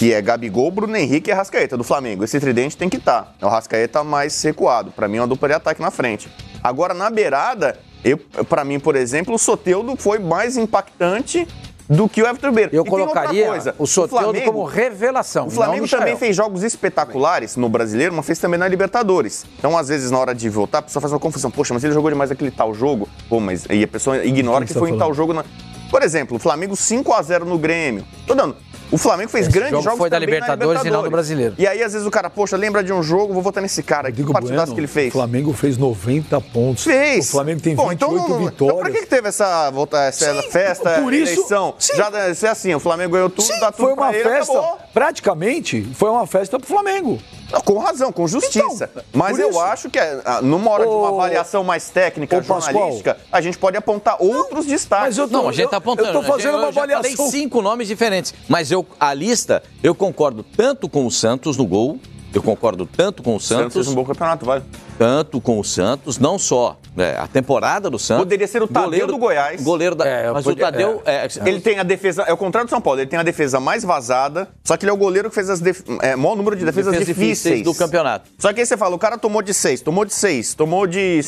que é Gabigol, Bruno Henrique e Arrascaeta, do Flamengo. Esse tridente tem que estar. O Arrascaeta mais recuado. Para mim, é uma dupla de ataque na frente. Agora, na beirada, para mim, por exemplo, o Soteldo foi mais impactante do que o Everton Ribeiro. Eu colocaria o Soteldo como revelação. O Flamengo também fez jogos espetaculares no Brasileiro, mas fez também na Libertadores. Então, às vezes, na hora de voltar, a pessoa faz uma confusão. Poxa, mas ele jogou demais aquele tal jogo. Pô, mas aí a pessoa ignora que foi em tal jogo. Por exemplo, o Flamengo 5-0 no Grêmio. Tô dando. O Flamengo fez grandes jogos foi da Libertadores e não do Brasileiro. E aí, às vezes, o cara, poxa, lembra de um jogo, vou votar nesse cara. Que partidaço que ele fez? O Flamengo fez 90 pontos. Fez. O Flamengo tem 28 vitórias. Então, pra que teve essa festa, por isso, eleição? Já é assim, o Flamengo ganhou tudo, dá tudo foi uma pra ele, festa, acabou. Praticamente, foi uma festa pro Flamengo. Não, com razão, com justiça. Então, mas eu acho que numa hora de uma avaliação mais técnica, jornalística, a gente pode apontar outros destaques. A gente tá apontando. Eu tô fazendo uma avaliação. Eu falei 5 nomes diferentes, mas a lista, eu concordo tanto com o Santos no gol, O Santos fez um bom campeonato, vai. Tanto com o Santos, não só a temporada do Santos. Poderia ser o Tadeu do Goiás. Goleiro mas o Tadeu... ele tem a defesa... É o contrário do São Paulo. Ele tem a defesa mais vazada, só que ele é o goleiro que fez o maior número de defesas difíceis do campeonato. Só que aí você fala, o cara tomou de 6, tomou de 5. Tomou de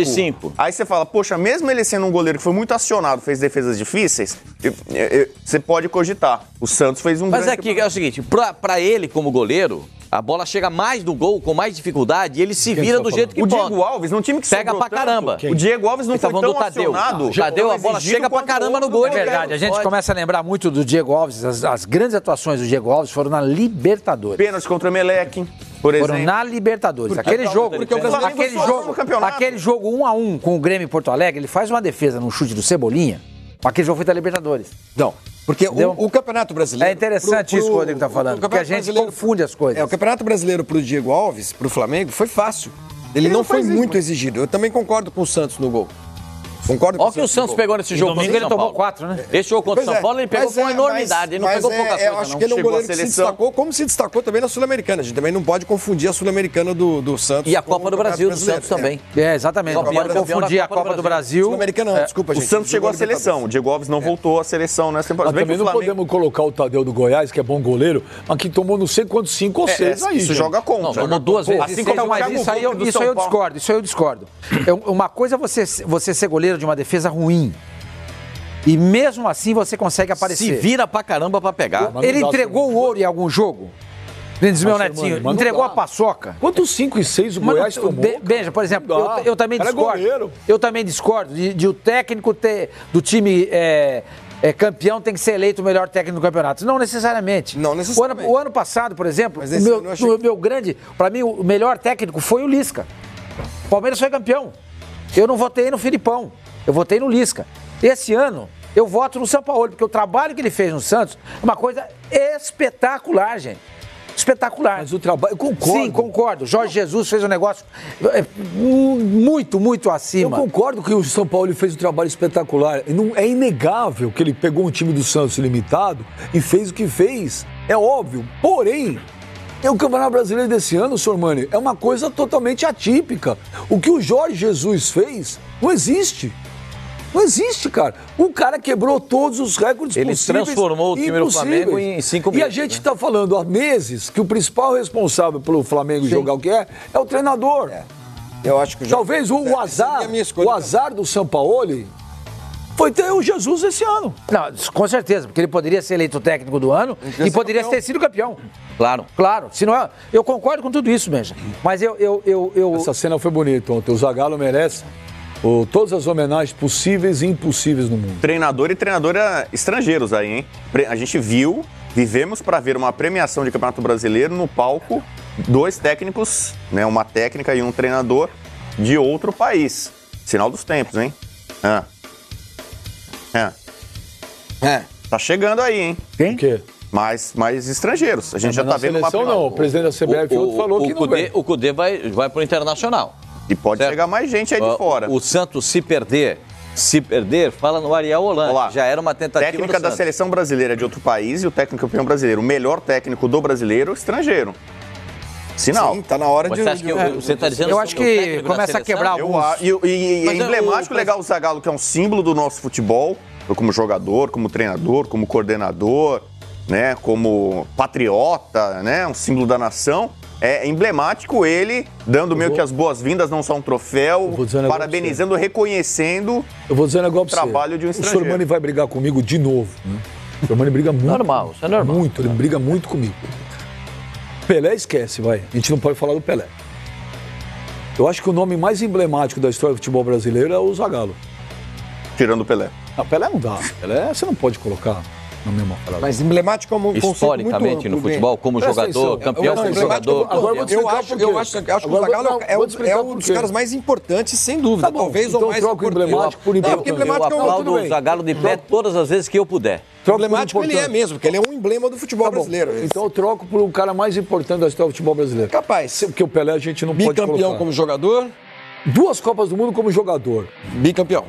5. Aí você fala, poxa, mesmo ele sendo um goleiro que foi muito acionado, fez defesas difíceis, você pode cogitar. O Santos fez um Mas aqui é o seguinte, pra ele como goleiro... A bola chega mais no gol, com mais dificuldade, e ele se vira do jeito que pode. O Diego Alves, num time que pega pra caramba. O Diego Alves não foi tão acionado. O Tadeu, a bola chega pra caramba no gol. É verdade, a gente começa a lembrar muito do Diego Alves. As grandes atuações do Diego Alves foram na Libertadores. Pênalti contra o Emelec, por exemplo. Foram na Libertadores. Aquele jogo 1-1 com o Grêmio em Porto Alegre, ele faz uma defesa no chute do Cebolinha. Aquele jogo foi da Libertadores. Não, porque o Campeonato Brasileiro... É interessante isso que o Rodrigo está falando, porque a gente confunde as coisas. O Campeonato Brasileiro pro Diego Alves, pro Flamengo, foi fácil. Ele não foi muito exigido. Eu também concordo com o Santos no gol. Concordo com o que o Santos pegou nesse jogo contra o São Paulo. Ele tomou 4, né? Esse jogo contra o São Paulo ele pegou com uma enormidade. Ele não pegou pouca coisa, eu acho que ele é um goleiro que se destacou, como se destacou também na Sul-Americana. A gente também não pode confundir a Sul-Americana do Santos. E a Copa do Brasil do Santos também. Exatamente. Não pode confundir a Copa do Brasil. Sul-Americana não, desculpa, gente. O Santos chegou à seleção. O Diego Alves não voltou à seleção nessa temporada. Mas também não podemos colocar o Tadeu do Goiás, que é bom goleiro, mas que tomou não sei quantos 5 ou 6 aí. Isso joga contra. Tomou 2 vezes. Assim como mas isso aí eu discordo. Uma coisa é você ser goleiro de uma defesa ruim. E mesmo assim você consegue aparecer. Se vira pra caramba pra pegar. Ele entregou o ouro em algum jogo? Diz meu netinho, entregou a paçoca. Quantos 5 e 6 o Goiás tomou? Veja, por exemplo, eu também discordo. Eu também discordo de o técnico do time campeão tem que ser eleito o melhor técnico do campeonato. Não necessariamente. Não necessariamente. O ano passado, por exemplo, para mim, o melhor técnico foi o Lisca. O Palmeiras foi campeão. Eu não votei no Filipão. Eu votei no Lisca. Esse ano, eu voto no São Paulo, porque o trabalho que ele fez no Santos é uma coisa espetacular, gente. Espetacular. Mas o trabalho, eu concordo. Sim, concordo. Jorge Jesus fez um negócio muito, muito acima. Eu concordo que o São Paulo fez um trabalho espetacular. É inegável que ele pegou um time do Santos limitado e fez o que fez. É óbvio. Porém, o Campeonato Brasileiro desse ano, Sormani, é uma coisa totalmente atípica. O que o Jorge Jesus fez não existe. Não existe, cara. O cara quebrou todos os recordes possíveis. Ele transformou o time do Flamengo em 5 meses. E a gente está falando há meses que o principal responsável pelo Flamengo jogar o que é o treinador. Eu acho que talvez o azar do Sampaoli foi ter o Jesus esse ano. Não, com certeza, porque ele poderia ser eleito técnico do ano e poderia ter sido campeão. Claro. Senão, eu concordo com tudo isso, Benja. Mas Essa cena foi bonita ontem. O Zagallo merece todas as homenagens possíveis e impossíveis no mundo. Treinador e treinadora estrangeiros aí, hein? A gente vivemos para ver uma premiação de Campeonato Brasileiro no palco, 2 técnicos, né? Uma técnica e um treinador de outro país. Sinal dos tempos, hein? Tá chegando aí, hein? Quem? O quê? Mais estrangeiros. A gente já tá vendo uma premiação. Não, o presidente da CBF falou que não vai. O Cudê vai pro Internacional. E pode chegar mais gente aí de fora. O Santos, se perder, fala no Ariel Hollande. Já era uma tentativa técnica da seleção brasileira de outro país e o técnico campeão brasileiro. O melhor técnico do brasileiro, estrangeiro. Sinal. Sim, tá na hora de... Você tá dizendo eu acho que começa a quebrar alguns... E é emblemático legal o Zagallo, que é um símbolo do nosso futebol, como jogador, como treinador, como coordenador. né, como patriota, né, um símbolo da nação. É emblemático ele dando meio que as boas-vindas, não só um troféu, parabenizando, reconhecendo o trabalho de um estrangeiro. O Sormani vai brigar comigo de novo. Né? O Sormani briga muito. Normal, isso é normal. Muito, ele briga muito comigo. Pelé esquece, vai. A gente não pode falar do Pelé. Eu acho que o nome mais emblemático da história do futebol brasileiro é o Zagallo. Tirando o Pelé. Não, Pelé não dá. Pelé você não pode colocar na mesma frase. Mas emblemático como um historicamente no futebol, como jogador, campeão como jogador. Eu acho que o Zagallo é um dos caras mais importantes, sem dúvida. Tá bom, talvez então o mais emblemático por importante. Eu aplaudo o Zagallo de pé todas as vezes que eu puder. Emblemático ele é mesmo, porque ele é um emblema do futebol brasileiro. Então eu troco por um cara mais importante da história do futebol brasileiro. Capaz. Porque o Pelé a gente não pode colocar. Bicampeão como jogador. 2 Copas do Mundo como jogador. Bicampeão.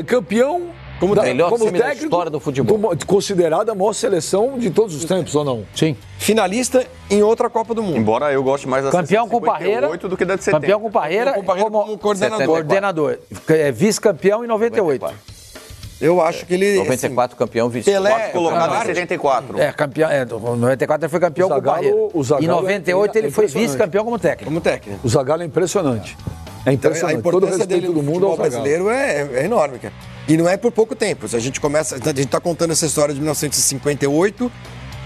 Campeão como técnico da história do futebol. Considerada a maior seleção de todos os tempos, ou não? Sim. Finalista em outra Copa do Mundo. Embora eu goste mais da campeão com Parreira do que da de 70. Campeão com Parreira como coordenador. Vice-campeão em 98. 94. Eu acho que ele... 94 assim, campeão, vice. Pelé colocado em 74. Campeão, em 94 ele foi campeão com Parreira. Em 98 ele foi vice-campeão como técnico. O Zagallo é impressionante. É impressionante. A importância dele no futebol brasileiro é enorme, cara. E não é por pouco tempo. Se a gente está contando essa história de 1958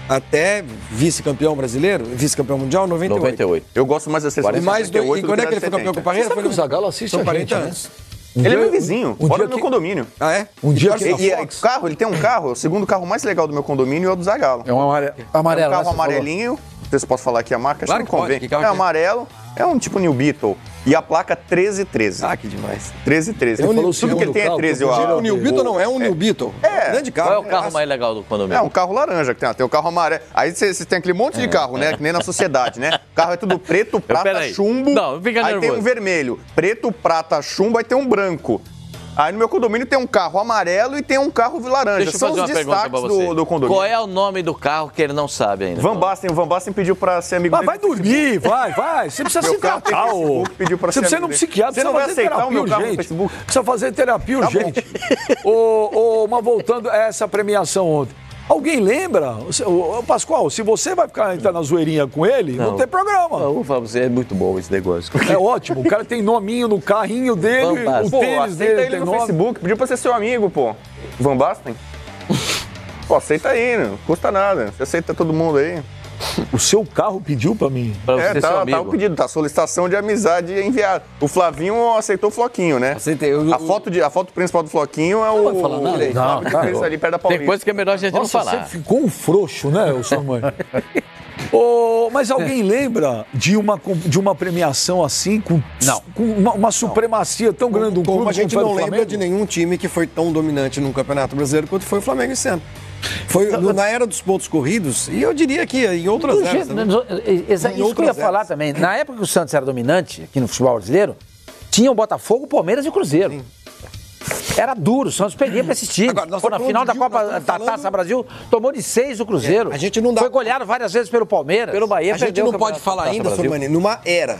até vice-campeão brasileiro, vice-campeão mundial, 98. Eu gosto mais da seleção de 58 E quando é que ele foi campeão com o Parreira? Foi o Zagallo assiste a 40 anos. Ele é meu vizinho, mora no meu condomínio. Ah, é? Um dia que carro, ele tem um carro, o segundo carro mais legal do meu condomínio é o do Zagallo. É um amarelo. É um carro amarelinho, não sei se posso falar aqui a marca, acho que não convém. É amarelo, é um tipo New Beetle. E a placa 1313. Ah, que demais. 1313. Tudo que ele tem é 13, eu acho. O New Beetle não é um New Beetle. É. Grande carro. Qual é o carro mais legal do condomínio? É um carro laranja que tem o carro amarelo. Aí você tem aquele monte de carro, né? Que nem na sociedade, né? O carro é tudo preto, prata, chumbo. Não, fica nervoso. Aí tem um vermelho. Preto, prata, chumbo, aí tem um branco. Aí no meu condomínio tem um carro amarelo e tem um carro laranja. Deixa eu fazer uma pergunta pra você. Do condomínio. Qual é o nome do carro que ele não sabe ainda? Van Basten pediu pra ser amigo dele. Vai dormir, vai. Você precisa se tratar. Você precisa ir no psiquiatra, você não vai aceitar o meu carro no Facebook? Precisa fazer terapia urgente. Mas voltando a essa premiação ontem. Alguém lembra? Pascoal, se você vai entrar na zoeirinha com ele, não tem programa. Não, vou falar pra você, é muito bom esse negócio. É ótimo, o cara tem nominho no carrinho dele, o tênis dele tem nome. Facebook, pediu pra ser seu amigo, pô. Van Basten. Pô, aceita aí, não custa nada. Você aceita todo mundo aí. O seu carro pediu pra mim? Pra você ser seu amigo. Tá o pedido, tá solicitação de amizade enviada. O Flavinho aceitou o Floquinho, né? Aceitei. A foto principal do Floquinho é o... Não vai falar nada. Que fez ali perto da Paulista. Tem coisa que é melhor a gente não falar. Você ficou um frouxo, né, o Sormani? Mas alguém lembra de uma premiação assim, com uma supremacia tão grande do clube? A gente não lembra de nenhum time que foi tão dominante num Campeonato Brasileiro quanto foi o Flamengo esse ano. Foi na era dos pontos corridos, e eu diria que em outras eras. Isso que eu ia falar também. Na época que o Santos era dominante aqui no futebol brasileiro, tinha o Botafogo, o Palmeiras e o Cruzeiro. Sim. Era duro, o Santos perdia pra esse time. Agora, na final da Copa da Taça Brasil, tomou de 6 o Cruzeiro. A gente não dá... Foi goleado várias vezes pelo Palmeiras. Pelo Bahia, a gente não pode falar ainda, Sormani, numa era.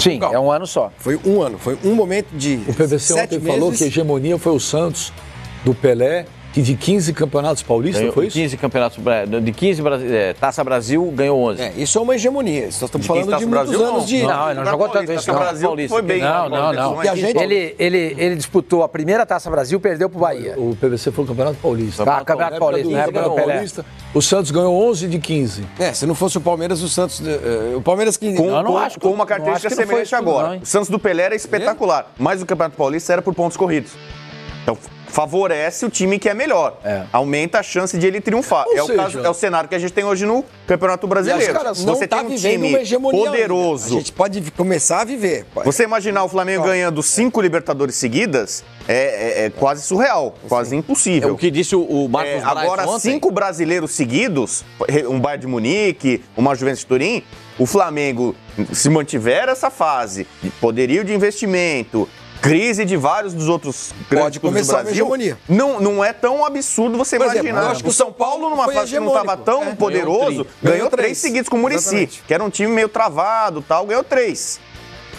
Sim, é um ano só. Foi um ano, foi um momento de O PVC ontem falou que a hegemonia foi o Santos, do Pelé, que de 15 campeonatos paulistas, foi isso? 15 campeonatos, de 15 Taça Brasil, ganhou 11. Isso é uma hegemonia. Nós estamos falando de muitos anos de... Não, ele não jogou tanto isso. Taça Brasil foi bem. Não. Ele disputou a primeira Taça Brasil, perdeu pro Bahia. O PVC foi o Campeonato Paulista. Campeonato Paulista, na época do Pelé. O Santos ganhou 11 de 15. Se não fosse o Palmeiras, o Santos... O Palmeiras que... Com uma característica semelhante agora. O Santos do Pelé era espetacular, mas o Campeonato Paulista era por pontos corridos. Então... favorece o time que é melhor. Aumenta a chance de ele triunfar. É o cenário que a gente tem hoje no Campeonato Brasileiro. Você tem um time poderoso. A gente pode começar a viver. Você imaginar o Flamengo ganhando 5 Libertadores seguidas é quase surreal, quase impossível. É o que disse o Marcos Braz agora, ontem. 5 brasileiros seguidos, um Bayern de Munique, uma Juventus de Turim, o Flamengo, se mantiver essa fase de poderio de investimento, crise de vários dos outros grandes clubes do Brasil, não é tão absurdo você imaginar. Acho que o São Paulo, numa fase que não estava tão poderoso, ganhou 3 seguidos com o Muricy, que era um time meio travado, tal, ganhou 3.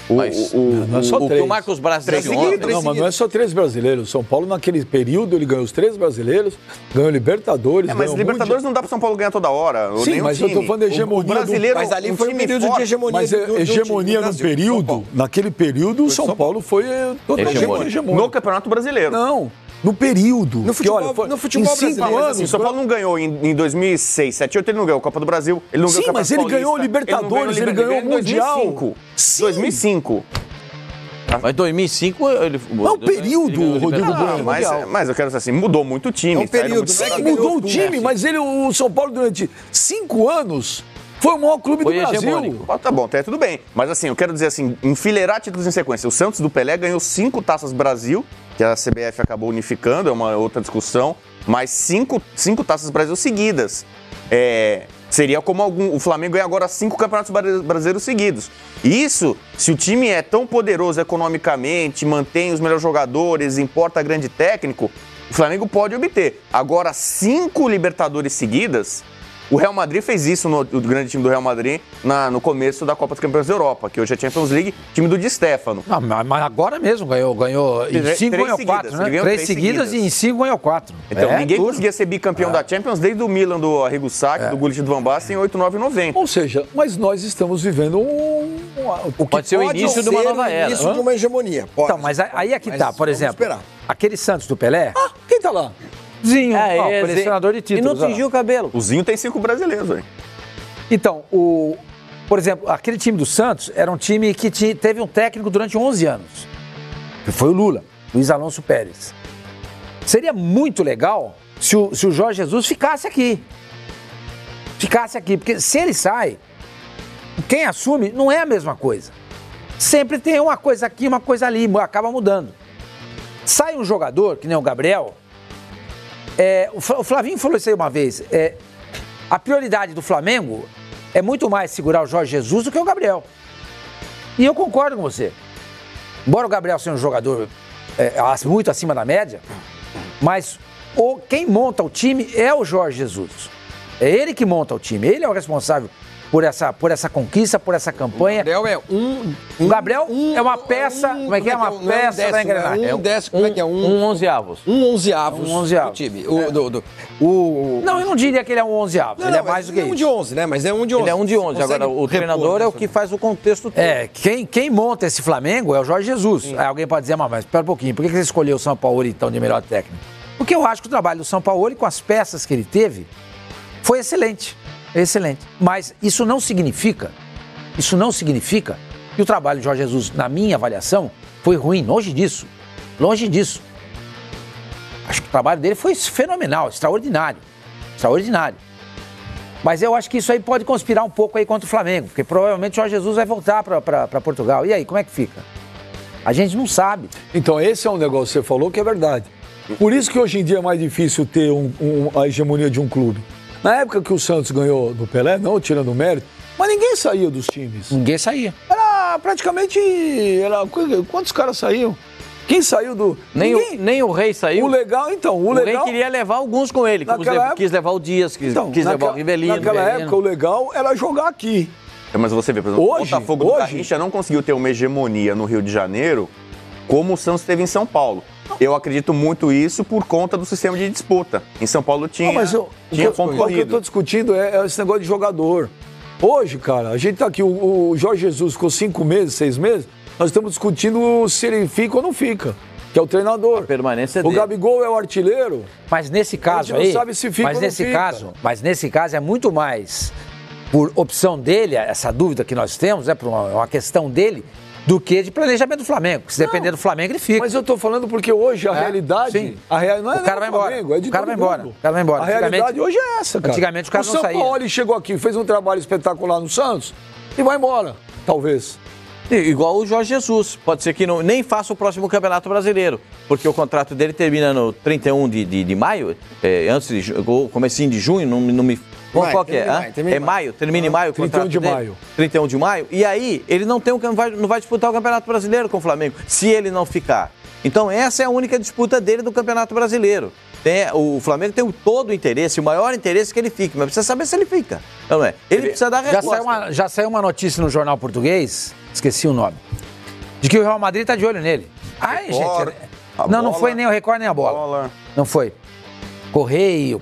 Não é só o que o Marcos Braz disse ontem. Não, mas não é só 3 brasileiros. O São Paulo, naquele período, ele ganhou os 3 brasileiros, ganhou Libertadores. Mas Libertadores não dá pro São Paulo ganhar toda hora. Sim, mas eu tô falando de hegemonia. O brasileiro, mas ali foi um período de hegemonia. Mas hegemonia no período, naquele período, o São Paulo foi totalmente hegemônico. No Campeonato Brasileiro. Não. No período. No futebol, no futebol brasileiro. Anos, assim, o São Paulo não ganhou em 2006, 2007, 2008, ele não ganhou a Copa do Brasil, ele não ganhou o Campeonato mas ele ganhou Libertadores, ele ganhou o Mundial. 2005. Mas 2005 ele... Não, período, Rodrigo Bueno. Mas eu quero dizer assim, mudou muito o time. É um período. Mudou o time, mas o São Paulo durante 5 anos... Foi o maior clube do Brasil. Tá bom, até tudo bem. Mas assim, eu quero dizer assim, enfileirar títulos em sequência. O Santos do Pelé ganhou 5 Taças Brasil, que a CBF acabou unificando, é uma outra discussão, mas 5 Taças Brasil seguidas. Seria como o Flamengo ganha agora 5 Campeonatos Brasileiros seguidos. Isso, se o time é tão poderoso economicamente, mantém os melhores jogadores, importa grande técnico, o Flamengo pode obter. Agora, 5 Libertadores seguidas... O Real Madrid fez isso, o grande time do Real Madrid, no começo da Copa dos Campeões da Europa, que hoje é Champions League, time do Di Stéfano. Não, mas agora mesmo ganhou em 5 ganhou 4, né? 3 seguidas e em 5 ganhou 4. Então, ninguém conseguia ser bicampeão da Champions desde o Milan do Arrigo Sacchi, do Gullit do Van Basten em 8, 9 e 90. Ou seja, mas nós estamos vivendo o que pode ser o início de uma nova era. Isso de uma hegemonia. Então, mas aí é que tá, por exemplo, aquele Santos do Pelé... quem tá lá? Zinho, colecionador de títulos. E não tingiu o cabelo. O Zinho tem 5 brasileiros, velho. Então, por exemplo, aquele time do Santos era um time que teve um técnico durante 11 anos. Que foi o Lula, Luiz Alonso Pérez. Seria muito legal se o Jorge Jesus ficasse aqui. Porque se ele sai, quem assume não é a mesma coisa. Sempre tem uma coisa aqui, uma coisa ali, acaba mudando. Sai um jogador, que nem o Gabriel... o Flavinho falou isso aí uma vez. A prioridade do Flamengo é muito mais segurar o Jorge Jesus do que o Gabriel. E eu concordo com você. Embora o Gabriel seja um jogador muito acima da média, mas quem monta o time é o Jorge Jesus. É ele que monta o time. Ele é o responsável por essa conquista, por essa campanha. O Gabriel O Gabriel é uma peça. Como é que é? Uma peça da engrenagem. Como é que é? Um onzeavos. Um onzeavos do time. Não, eu não diria que ele é um onzeavos. Ele é mais do que isso. É um de 11, né? Mas é um de 11. Ele é um de 11. Agora, o treinador é o que faz o contexto todo. Quem monta esse Flamengo é o Jorge Jesus. Aí alguém pode dizer, mas espera um pouquinho, por que você escolheu o São Paulo então de melhor técnico? Porque eu acho que o trabalho do São Paulo, com as peças que ele teve, foi excelente. Excelente. Mas isso não significa que o trabalho de Jorge Jesus, na minha avaliação, foi ruim. Longe disso. Acho que o trabalho dele foi fenomenal, extraordinário. Mas eu acho que isso aí pode conspirar um pouco aí contra o Flamengo, porque provavelmente o Jorge Jesus vai voltar para Portugal. E aí, como é que fica? A gente não sabe. Então, esse é um negócio que você falou que é verdade. Por isso que hoje em dia é mais difícil ter a hegemonia de um clube. Na época que o Santos ganhou do Pelé, não tirando o mérito, mas ninguém saía dos times. Ninguém saía. Era praticamente... Quantos caras saíam? Quem saiu do... Nem o Rei saiu. O legal... O Rei queria levar alguns com ele. Quis levar o Dias, quis levar o Rivelino. Naquela época, o legal era jogar aqui. Mas você vê, por exemplo, o Botafogo do Garrincha não conseguiu ter uma hegemonia no Rio de Janeiro como o Santos teve em São Paulo. Eu acredito muito isso por conta do sistema de disputa. Em São Paulo tinha ponto corrido. O que eu estou discutindo é esse negócio de jogador. Hoje, cara, a gente tá aqui, o Jorge Jesus ficou 5 meses, 6 meses, nós estamos discutindo se ele fica ou não fica, que é o treinador. A permanência dele. O Gabigol é o artilheiro. Mas nesse caso aí, não sabe se fica ou não fica. Mas nesse caso é muito mais por opção dele, essa dúvida que nós temos, por uma questão dele, do que de planejamento do Flamengo. Se depender do Flamengo, ele fica. Mas eu tô falando porque hoje a realidade... Sim. Não é o cara vai embora. Flamengo, é de o cara vai embora. A realidade hoje é essa, cara. Antigamente o cara não saía. O São Paulo chegou aqui, fez um trabalho espetacular no Santos e vai embora, talvez. Igual o Jorge Jesus. Pode ser que nem faça o próximo Campeonato Brasileiro, porque o contrato dele termina no 31 de maio, comecinho de junho, não me... Qual que é? É maio? Termina em maio o contrato 31 de maio. 31 de maio. E aí, ele não vai disputar o Campeonato Brasileiro com o Flamengo, se ele não ficar. Então, essa é a única disputa dele do Campeonato Brasileiro. O Flamengo tem todo o interesse, o maior interesse que ele fique, mas precisa saber se ele fica. Não é? Ele precisa dar resposta. Já saiu uma notícia no jornal português, esqueci o nome, De que o Real Madrid tá de olho nele. Ai, gente. Não foi nem o Record nem a bola. Não foi. Correio,